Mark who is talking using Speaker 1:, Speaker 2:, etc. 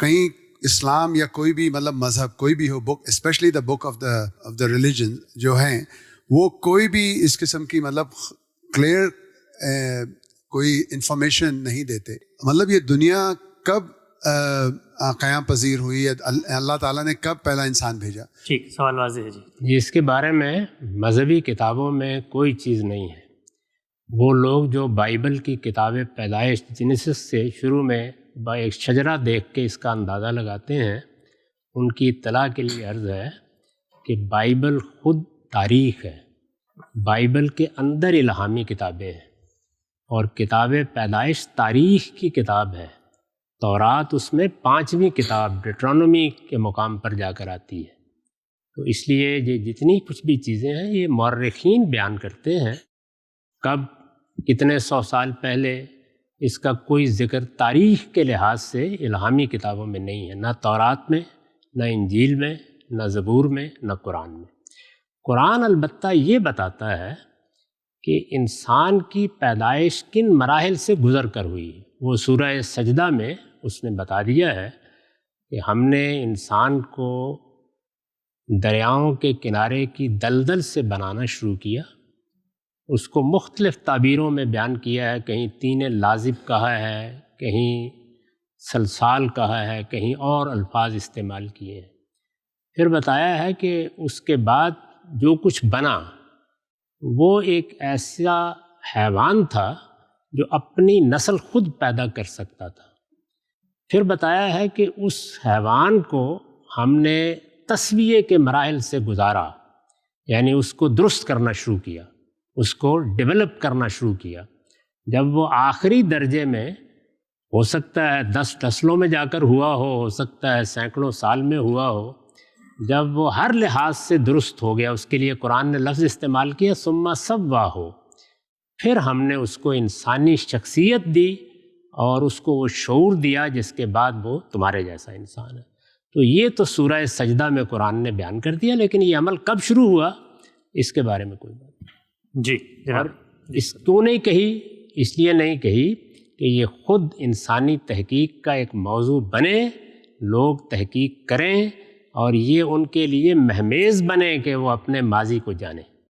Speaker 1: کہیں اسلام یا کوئی بھی مطلب مذہب کوئی بھی ہو book, especially the book of the religion جو ہیں، وہ کوئی بھی اس قسم کی مطلب کلیئر کوئی انفارمیشن نہیں دیتے. مطلب یہ دنیا کب قیام پذیر ہوئی ہے، اللہ تعالیٰ نے کب پہلا انسان بھیجا؟
Speaker 2: ٹھیک، سوال واضح ہے جی.
Speaker 3: اس کے بارے میں مذہبی کتابوں میں کوئی چیز نہیں ہے. وہ لوگ جو بائبل کی کتاب پیدائش جینیسس سے شروع میں ایک شجرہ دیکھ کے اس کا اندازہ لگاتے ہیں، ان کی اطلاع کے لیے عرض ہے کہ بائبل خود تاریخ ہے. بائبل کے اندر الہامی کتابیں ہیں، اور کتاب پیدائش تاریخ کی کتاب ہے. تورات اس میں 5ویں کتاب ڈیٹرانومی کے مقام پر جا کر آتی ہے. تو اس لیے یہ جتنی کچھ بھی چیزیں ہیں یہ مورخین بیان کرتے ہیں. کب، کتنے 100 سال پہلے، اس کا کوئی ذکر تاریخ کے لحاظ سے الہامی کتابوں میں نہیں ہے، نہ تورات میں، نہ انجیل میں، نہ زبور میں، نہ قرآن میں. قرآن البتہ یہ بتاتا ہے کہ انسان کی پیدائش کن مراحل سے گزر کر ہوئی. وہ سورہ سجدہ میں اس نے بتا دیا ہے کہ ہم نے انسان کو دریاؤں کے کنارے کی دلدل سے بنانا شروع کیا. اس کو مختلف تعبیروں میں بیان کیا ہے، کہیں طین لازب کہا ہے، کہیں سلسال کہا ہے، کہیں اور الفاظ استعمال کیے ہیں. پھر بتایا ہے کہ اس کے بعد جو کچھ بنا وہ ایک ایسا حیوان تھا جو اپنی نسل خود پیدا کر سکتا تھا. پھر بتایا ہے کہ اس حیوان کو ہم نے تسویے کے مراحل سے گزارا، یعنی اس کو درست کرنا شروع کیا، اس کو ڈیولپ کرنا شروع کیا. جب وہ آخری درجے میں، ہو سکتا ہے 10 نسلوں میں جا کر ہوا ہو سکتا ہے سینکڑوں سال میں ہوا ہو، جب وہ ہر لحاظ سے درست ہو گیا، اس کے لیے قرآن نے لفظ استعمال کیا ثم سواہ، پھر ہم نے اس کو انسانی شخصیت دی اور اس کو وہ شعور دیا جس کے بعد وہ تمہارے جیسا انسان ہے. تو یہ تو سورہ سجدہ میں قرآن نے بیان کر دیا، لیکن یہ عمل کب شروع ہوا اس کے بارے میں کوئی بات نہیں.
Speaker 2: جی
Speaker 3: اور اس کیوں نہیں کہی؟ اس لیے نہیں کہی کہ یہ خود انسانی تحقیق کا ایک موضوع بنے، لوگ تحقیق کریں اور یہ ان کے لیے مہمیز بنے کہ وہ اپنے ماضی کو جانیں.